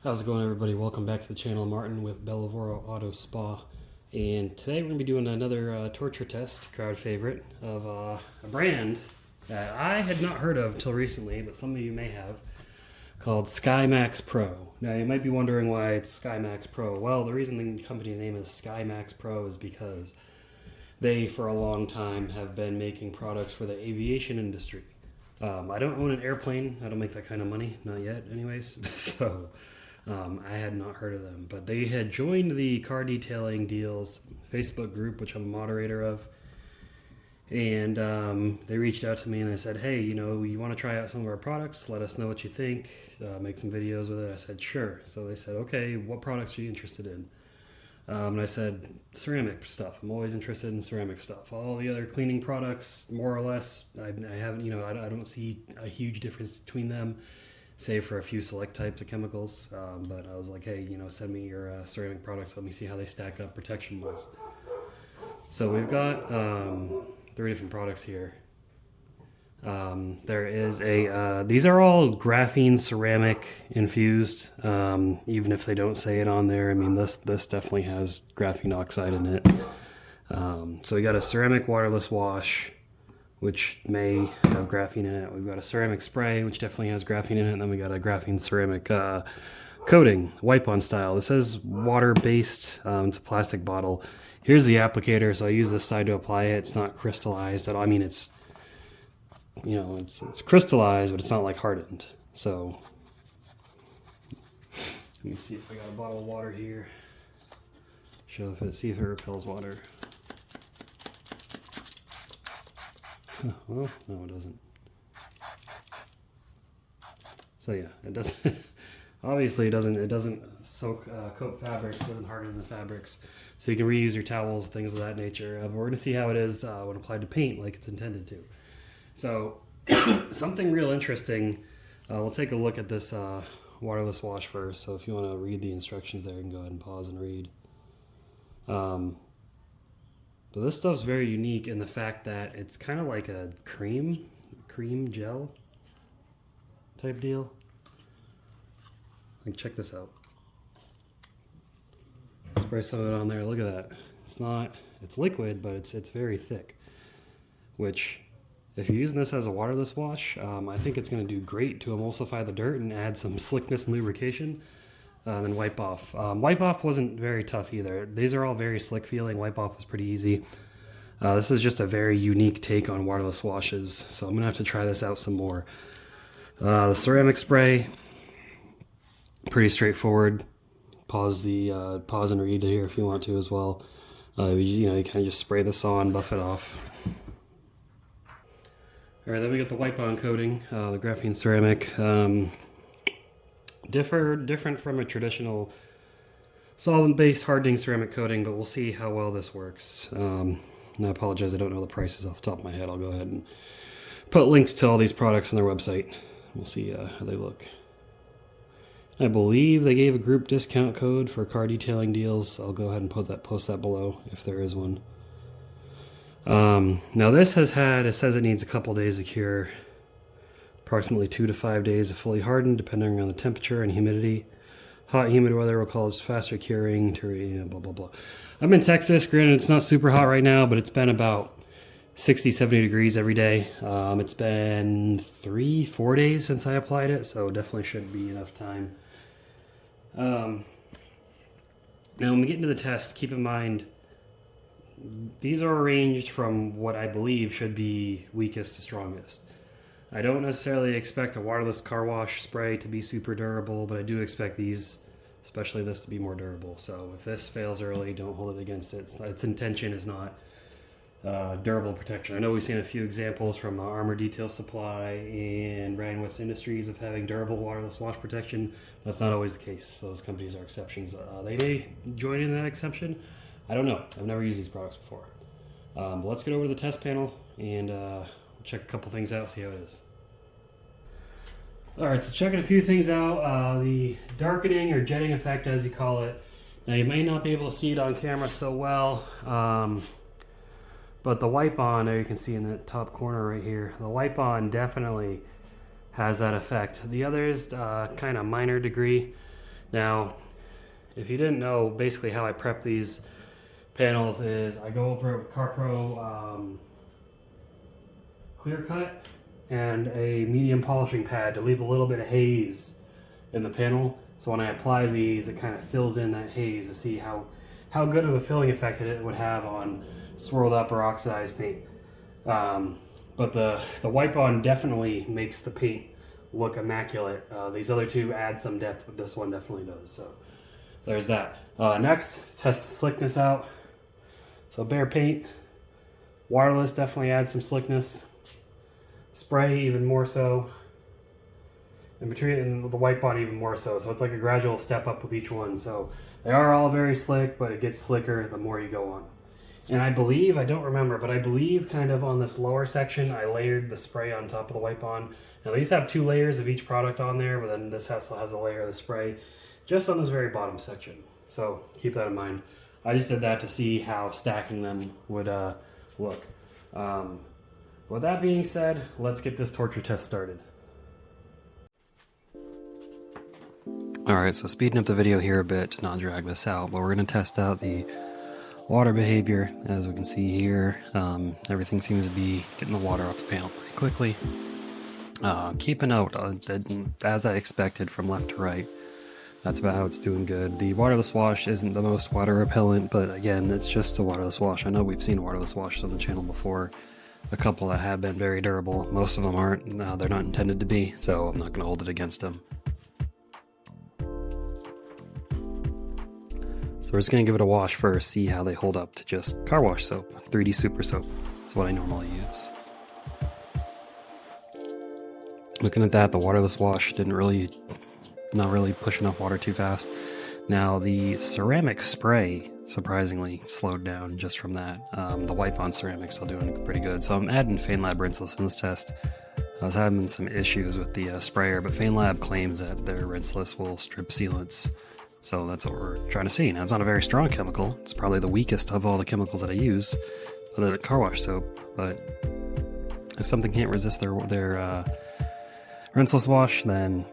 How's it going, everybody? Welcome back to the channel. Martin with Bellavoro Auto Spa, and today we're going to be doing another torture test, crowd favorite, of a brand that I had not heard of until recently, but some of you may have, called SkyMax Pro. Now you might be wondering why it's SkyMax Pro. Well, the reason the company's name is SkyMax Pro is because they, for a long time, have been making products for the aviation industry. I don't own an airplane. I don't make that kind of money, not yet anyways. So I had not heard of them, but they had joined the car detailing deals Facebook group, which I'm a moderator of. And they reached out to me and they said, hey, you want to try out some of our products? Let us know what you think. Make some videos with it. I said, sure. So they said, okay, what products are you interested in? And I said, ceramic stuff. I'm always interested in ceramic stuff. All the other cleaning products, more or less, I haven't, I don't see a huge difference between them, save for a few select types of chemicals. But I was like, hey, send me your ceramic products. Let me see how they stack up protection-wise. So we've got 3 different products here. There is these are all graphene ceramic infused, even if they don't say it on there. I mean, this definitely has graphene oxide in it. So we got a ceramic waterless wash, which may have graphene in it. We've got a ceramic spray, which definitely has graphene in it. And then we got a graphene ceramic coating, wipe-on style. This is water-based. It's a plastic bottle. Here's the applicator, so I use this side to apply it. It's not crystallized at all. I mean, it's crystallized, but it's not like hardened. So let me see if I got a bottle of water here. See if it repels water. Well, no, it doesn't. So yeah, it doesn't. Obviously, it doesn't soak, coat fabrics. It doesn't harden the fabrics. So you can reuse your towels, things of that nature. But we're gonna see how it is when applied to paint, like it's intended to. So something real interesting. We'll take a look at this waterless wash first. So if you want to read the instructions there, you can go ahead and pause and read. But this stuff's very unique in the fact that it's kind of like a cream gel type deal. Like, check this out. Spray some of it on there. Look at that. It's liquid, but it's very thick, which, if you're using this as a waterless wash, I think it's going to do great to emulsify the dirt and add some slickness and lubrication. Then wipe off. Wipe off wasn't very tough either. These are all very slick feeling. Wipe off was pretty easy. This is just a very unique take on waterless washes, so I'm going to have to try this out some more. The ceramic spray, pretty straightforward. Pause and read here if you want to as well. You kind of just spray this on, buff it off. All right, then we got the wipe-on coating, the graphene ceramic. Different from a traditional solvent-based hardening ceramic coating, but we'll see how well this works. And I apologize, I don't know the prices off the top of my head. I'll go ahead and put links to all these products on their website. We'll see how they look. I believe they gave a group discount code for car detailing deals. I'll go ahead and post that below if there is one. Now this it says it needs a couple days to cure, approximately 2 to 5 days to fully harden, depending on the temperature and humidity. Hot, humid weather will cause faster curing to, blah, blah, blah. I'm in Texas. Granted, it's not super hot right now, but it's been about 60, 70 degrees every day. It's been 3-4 days since I applied it, so definitely shouldn't be enough time. Now when we get into the test, keep in mind, these are arranged from what I believe should be weakest to strongest. I don't necessarily expect a waterless car wash spray to be super durable, but I do expect these, especially this, to be more durable. So if this fails early, don't hold it against it. Its intention is not durable protection. I know we've seen a few examples from Armor Detail Supply and Randwest Industries of having durable waterless wash protection. That's not always the case. Those companies are exceptions. They may join in that exception. I don't know. I've never used these products before. But let's get over to the test panel and check a couple things out, see how it is. Alright, so checking a few things out. The darkening or jetting effect, as you call it. Now you may not be able to see it on camera so well, but the wipe-on, there you can see in the top corner right here, the wipe-on definitely has that effect. The others, kind of minor degree. Now, if you didn't know, basically how I prep these panels is I go over it with CarPro clear cut and a medium polishing pad to leave a little bit of haze in the panel. So when I apply these, it kind of fills in that haze to see how good of a filling effect it would have on swirled up or oxidized paint. But the wipe on definitely makes the paint look immaculate. These other two add some depth, but this one definitely does. So there's that. Next, test the slickness out. So bare paint, waterless definitely adds some slickness. Spray even more so. And between the wipe on even more so. So it's like a gradual step up with each one. So they are all very slick, but it gets slicker the more you go on. And I believe, I don't remember, but I believe kind of on this lower section, I layered the spray on top of the wipe on. Now these have 2 layers of each product on there, but then this also has a layer of the spray just on this very bottom section. So keep that in mind. I just did that to see how stacking them would look. With that being said, let's get this torture test started. Alright, so speeding up the video here a bit to not drag this out, but we're going to test out the water behavior. As we can see here, everything seems to be getting the water off the panel pretty quickly. Keep a note, as I expected from left to right, that's about how it's doing good. The waterless wash isn't the most water repellent, but again, it's just a waterless wash. I know we've seen waterless washes on the channel before, a couple that have been very durable. Most of them aren't, they're not intended to be, so I'm not going to hold it against them. So we're just going to give it a wash first, see how they hold up to just car wash soap. 3D Super Soap. That's what I normally use. Looking at that, the waterless wash not really push enough water too fast. Now the ceramic spray surprisingly slowed down just from that. The wipe on ceramic still doing pretty good. So I'm adding FaneLab rinseless in this test. I was having some issues with the sprayer, but FaneLab claims that their rinseless will strip sealants. So that's what we're trying to see. Now it's not a very strong chemical. It's probably the weakest of all the chemicals that I use, other than car wash soap. But if something can't resist their rinseless wash, then,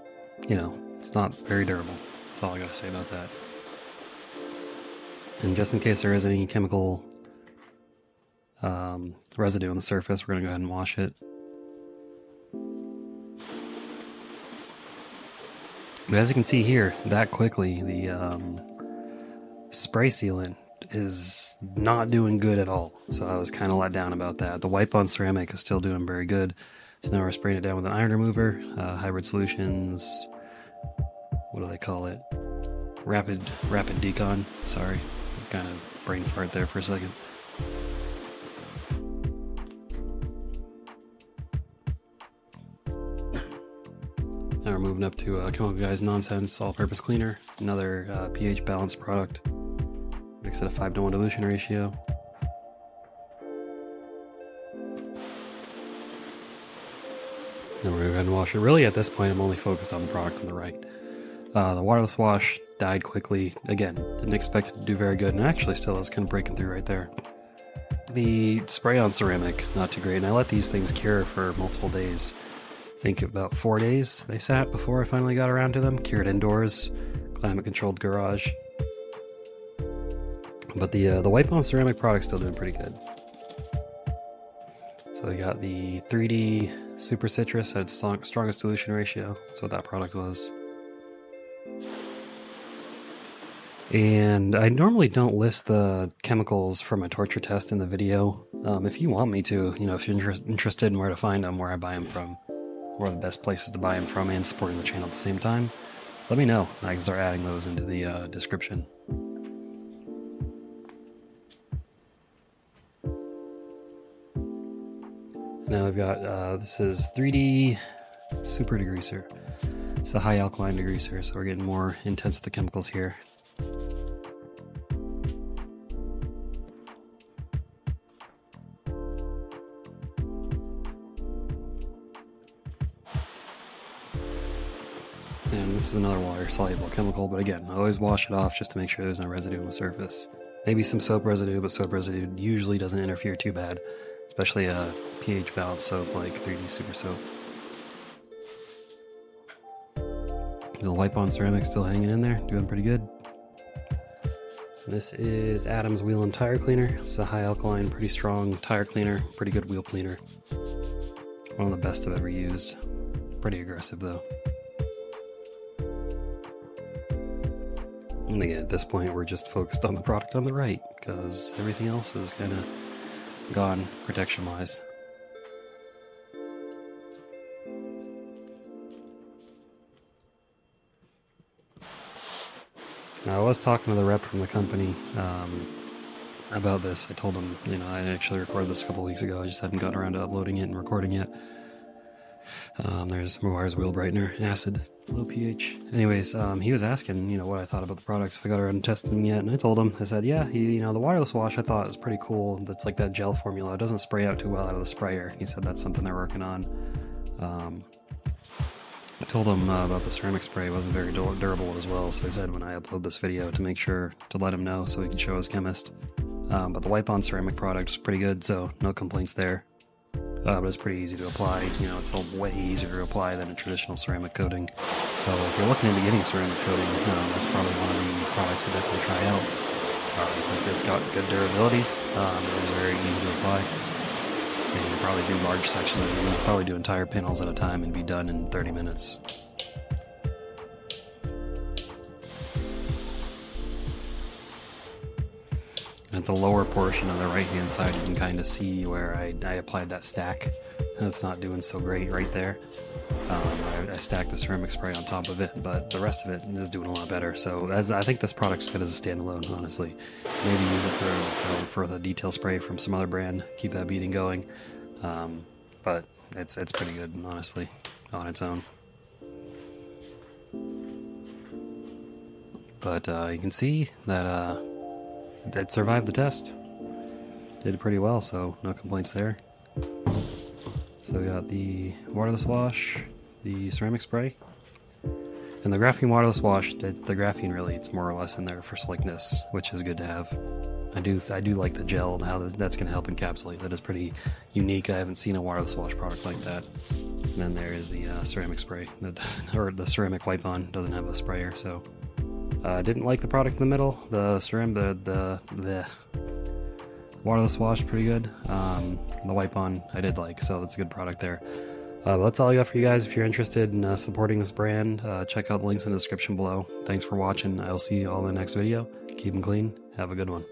you know, it's not very durable. That's all I gotta say about that. And just in case there is any chemical residue on the surface, we're gonna go ahead and wash it. But as you can see here, that quickly, the spray sealant is not doing good at all. So I was kind of let down about that. The wipe on ceramic is still doing very good. So now we're spraying it down with an iron remover, Hybrid Solutions, what do they call it? Rapid Decon. Sorry, kind of brain fart there for a second. Now we're moving up to Chemical Guys Nonsense All-Purpose Cleaner, another pH balance product. Mix it a 5:1 dilution ratio. Then we're going to go ahead and wash it. Really, at this point, I'm only focused on the product on the right. The waterless wash died quickly. Again, didn't expect it to do very good, and actually still is kind of breaking through right there. The spray on ceramic, not too great, and I let these things cure for multiple days. I think about 4 days they sat before I finally got around to them. Cured indoors, climate-controlled garage. But the wipe on ceramic product's still doing pretty good. So we got the 3D Super Citrus at its strongest dilution ratio. That's what that product was. And I normally don't list the chemicals for my torture test in the video. If you want me to, you know, if you're interested in where to find them, where I buy them from, where are the best places to buy them from, and supporting the channel at the same time, let me know. I can start adding those into the description. Now I've got, this is 3D Super Degreaser. It's a high alkaline degreaser, so we're getting more intense with the chemicals here. And this is another water-soluble chemical, but again, I always wash it off just to make sure there's no residue on the surface. Maybe some soap residue, but soap residue usually doesn't interfere too bad, especially a pH balanced soap like 3D Super Soap. The wipe-on ceramic still hanging in there, doing pretty good. This is Adam's Wheel and Tire Cleaner. It's a high alkaline, pretty strong tire cleaner, pretty good wheel cleaner. One of the best I've ever used. Pretty aggressive though. And again, at this point we're just focused on the product on the right, because everything else is kind of gone protection wise. Now, I was talking to the rep from the company about this. I told him, you know, I actually recorded this a couple weeks ago. I just hadn't gotten around to uploading it and recording it. There's Moir's Wheel Brightener, acid, low pH. Anyways, he was asking, you know, what I thought about the products, if I got around testing them yet, and I told him, I said, yeah, you know, the wireless wash I thought was pretty cool. That's like that gel formula. It doesn't spray out too well out of the sprayer. He said that's something they're working on. I told him about the ceramic spray. It wasn't very durable as well, so I said when I upload this video to make sure to let him know so he can show his chemist. But the wipe-on ceramic product is pretty good, so no complaints there. But it's pretty easy to apply. You know, it's way easier to apply than a traditional ceramic coating. So if you're looking into getting ceramic coating, that's probably one of the products to definitely try out. It's got good durability. It is very easy to apply. And you can probably do large sections of it. You can probably do entire panels at a time and be done in 30 minutes. At the lower portion of the right hand side, you can kind of see where I applied that stack. It's not doing so great right there. I stacked the ceramic spray on top of it, but the rest of it is doing a lot better. So I think this product's good as a standalone, honestly. Maybe use it for the detail spray from some other brand, keep that beating going. But it's pretty good, honestly, on its own. But you can see that it survived the test. Did pretty well, so no complaints there. So we got the waterless wash, the ceramic spray, and the graphene waterless wash. The graphene really, it's more or less in there for slickness, which is good to have. I do like the gel and how that's going to help encapsulate. That is pretty unique. I haven't seen a waterless wash product like that. And then there is the ceramic spray, or the ceramic wipe-on. Doesn't have a sprayer, so I didn't like the product in the middle. The waterless wash, pretty good. The wipe-on, I did like, so that's a good product there. That's all I got for you guys. If you're interested in supporting this brand, check out the links in the description below. Thanks for watching. I'll see you all in the next video. Keep them clean. Have a good one.